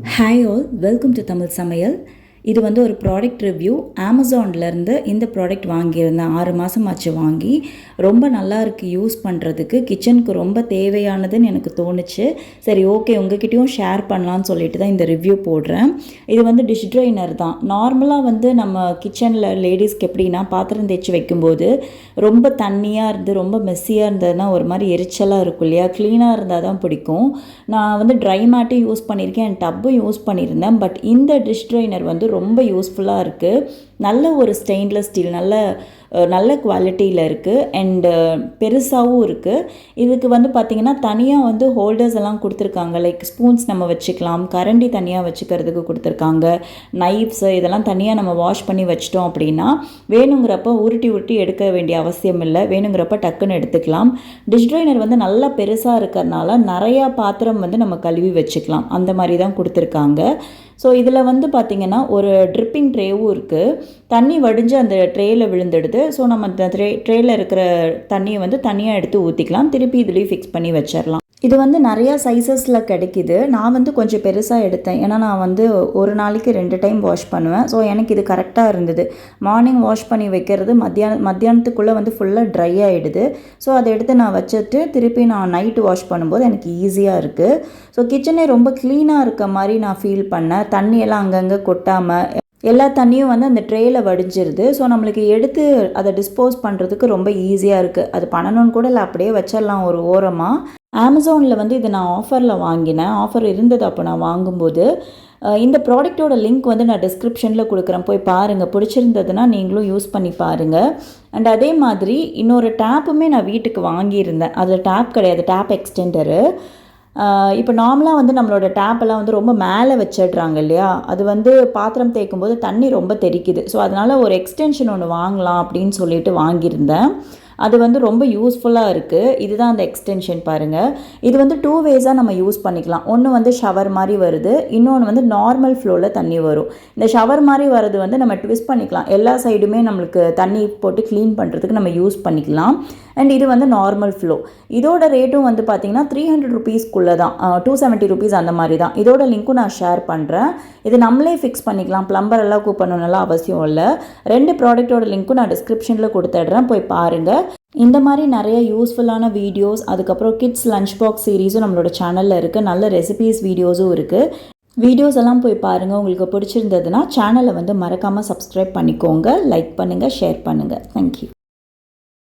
Hi all, welcome to Tamil Samayal. இது வந்து ஒரு ப்ராடக்ட் ரிவ்யூ. அமேசான்லேருந்து இந்த ப்ராடக்ட் வாங்கியிருந்தேன். 6 மாதம் ஆச்சு வாங்கி. ரொம்ப நல்லா இருக்குது யூஸ் பண்ணுறதுக்கு. கிச்சனுக்கு ரொம்ப தேவையானதுன்னு எனக்கு தோணுச்சு. சரி ஓகே உங்ககிட்டயும் ஷேர் பண்ணலான்னு சொல்லிட்டு தான் இந்த ரிவ்யூ போடுறேன். இது வந்து டிஷ் ட்ரைனர் தான். நார்மலாக வந்து நம்ம கிச்சனில் லேடிஸ்க்கு எப்படின்னா பாத்திரம் தேய்ச்சி வைக்கும்போது ரொம்ப தண்ணியாக இருந்து ரொம்ப மெஸ்ஸியாக இருந்ததுன்னா ஒரு மாதிரி எரிச்சலாக இருக்கும் இல்லையா? க்ளீனாக இருந்தால் தான் பிடிக்கும். நான் வந்து ட்ரை மேட்டும் யூஸ் பண்ணியிருக்கேன், என் டப்பும் யூஸ் பண்ணியிருந்தேன். பட் இந்த டிஷ் ட்ரைனர் வந்து ரொம்ப யூஸ்ஃபுல்லாக இருக்குது. நல்ல ஒரு ஸ்டெயின்லெஸ் ஸ்டீல், நல்ல குவாலிட்டியில் இருக்குது அண்டு பெருசாகவும் இருக்குது. இதுக்கு வந்து பார்த்திங்கன்னா தனியாக வந்து ஹோல்டர்ஸ் எல்லாம் கொடுத்துருக்காங்க. லைக் ஸ்பூன்ஸ் நம்ம வச்சுக்கலாம், கரண்டி தனியாக வச்சுக்கிறதுக்கு கொடுத்துருக்காங்க, நைஃப்ஸு இதெல்லாம் தனியாக நம்ம வாஷ் பண்ணி வச்சிட்டோம் அப்படின்னா வேணுங்கிறப்ப உருட்டி எடுக்க வேண்டிய அவசியம் இல்லை. வேணுங்கிறப்ப டக்குன்னு எடுத்துக்கலாம். டிஷ் ட்ரைனர் வந்து நல்லா பெருசாக இருக்கிறதுனால நிறையா பாத்திரம் வந்து நம்ம கழுவி வச்சுக்கலாம். அந்த மாதிரி தான் கொடுத்துருக்காங்க. ஸோ இதில் வந்து பார்த்திங்கன்னா ஒரு ட்ரிப்பிங் ட்ரேவும் இருக்குது. தண்ணி வடிஞ்சு அந்த ட்ரேயில் விழுந்துடுது. ஸோ நம்ம அந்த ட்ரேயில் இருக்கிற தண்ணியை வந்து தனியாக எடுத்து ஊற்றிக்கலாம். திருப்பி இதுலேயும் ஃபிக்ஸ் பண்ணி வச்சிடலாம். இது வந்து நிறையா சைஸஸில் கிடைக்கிது. நான் வந்து கொஞ்சம் பெருசாக எடுத்தேன். ஏன்னா நான் வந்து ஒரு நாளைக்கு 2 டைம் வாஷ் பண்ணுவேன். ஸோ எனக்கு இது கரெக்டாக இருந்தது. மார்னிங் வாஷ் பண்ணி வைக்கிறது மத்தியானத்துக்குள்ளே வந்து ஃபுல்லாக ட்ரை ஆகிடுது. ஸோ அதை எடுத்து நான் வச்சுட்டு திருப்பி நான் நைட்டு வாஷ் பண்ணும்போது எனக்கு ஈஸியாக இருக்குது. ஸோ கிச்சனே ரொம்ப க்ளீனாக இருக்க மாதிரி நான் ஃபீல் பண்ணேன். தண்ணியெல்லாம் அங்கங்கே கொட்டாமல் எல்லா தண்ணியும் வந்து அந்த ட்ரேயில் வடிஞ்சிருது. ஸோ நம்மளுக்கு எடுத்து அதை டிஸ்போஸ் பண்ணுறதுக்கு ரொம்ப ஈஸியாக இருக்குது. அது பண்ணணும்னு கூட இல்லை, அப்படியே வச்சிடலாம் ஒரு ஓரமாக. அமேசானில் வந்து இதை நான் ஆஃபரில் வாங்கினேன். ஆஃபர் இருந்தது அப்போ நான் வாங்கும்போது. இந்த ப்ராடக்ட்டோட லிங்க் வந்து நான் டிஸ்கிரிப்ஷனில் கொடுக்குறேன், போய் பாருங்கள். பிடிச்சிருந்ததுன்னா நீங்களும் யூஸ் பண்ணி பாருங்கள். அண்ட் அதே மாதிரி இன்னொரு டேப்புமே நான் வீட்டுக்கு வாங்கியிருந்தேன். அது டேப் கிடையாது, டேப் எக்ஸ்டெண்டரு. இப்போ நார்மலாக வந்து நம்மளோட டேப்பெல்லாம் வந்து ரொம்ப மேலே வச்சிடுறாங்க இல்லையா? அது வந்து பாத்திரம் தேய்க்கும் போது தண்ணி ரொம்ப தெறிக்குது. ஸோ அதனால் ஒரு எக்ஸ்டென்ஷன் ஒன்று வாங்கலாம் அப்படின்னு சொல்லிட்டு வாங்கியிருந்தேன். அது வந்து ரொம்ப யூஸ்ஃபுல்லாக இருக்குது. இதுதான் அந்த எக்ஸ்டென்ஷன் பாருங்கள். இது வந்து 2 வேஸாக நம்ம யூஸ் பண்ணிக்கலாம். ஒன்று வந்து ஷவர் மாதிரி வருது, இன்னொன்று வந்து நார்மல் ஃப்ளோவில் தண்ணி வரும். இந்த ஷவர் மாதிரி வர்றது வந்து நம்ம ட்விஸ்ட் பண்ணிக்கலாம். எல்லா சைடுமே நம்மளுக்கு தண்ணி போட்டு க்ளீன் பண்ணுறதுக்கு நம்ம யூஸ் பண்ணிக்கலாம். அண்ட் இது வந்து நார்மல் ஃப்ளோ. இதோட ரேட்டும் வந்து பார்த்திங்கன்னா 300 ருபீஸ்க்குள்ளே தான், 270 ருபீஸ் அந்த மாதிரி தான். இதோட லிங்க்கும் நான் ஷேர் பண்ணுறேன். இது நம்மளே ஃபிக்ஸ் பண்ணிக்கலாம், பிளம்பர் எல்லாம் கூப்பிடணும்னால அவசியம் இல்லை. 2 ப்ராடக்ட்டோட லிங்க்கும் நான் டிஸ்கிரிப்ஷனில் கொடுத்துட்றேன், போய் பாருங்கள். இந்த மாதிரி நிறைய யூஸ்ஃபுல்லான வீடியோஸ், அதுக்கப்புறம் கிட்ஸ் லஞ்ச் பாக்ஸ் சீரீஸும் நம்மளோட சேனலில் இருக்குது. நல்ல ரெசிபீஸ் வீடியோஸும் இருக்குது. வீடியோஸ் எல்லாம் போய் பாருங்கள். உங்களுக்கு பிடிச்சிருந்ததுன்னா சேனலை வந்து மறக்காமல் சப்ஸ்கிரைப் பண்ணிக்கோங்க, லைக் பண்ணுங்கள், ஷேர் பண்ணுங்கள். தேங்க்யூ.